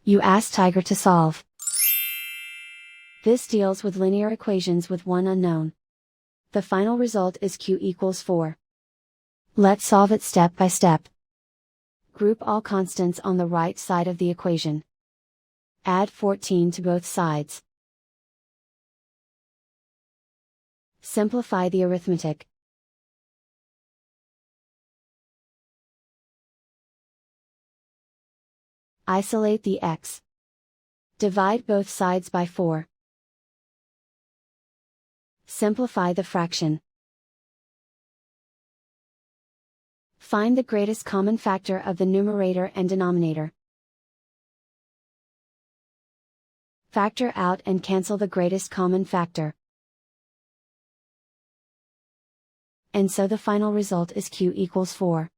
You ask Tiger to solve. This deals with linear equations with one unknown. The final result is q equals 4. Let's solve it step by step. Group all constants on the right side of the equation. Add 14 to both sides. Simplify the arithmetic. Isolate the x. Divide both sides by 4. Simplify the fraction. Find the greatest common factor of the numerator and denominator. Factor out and cancel the greatest common factor. And so the final result is q equals 4.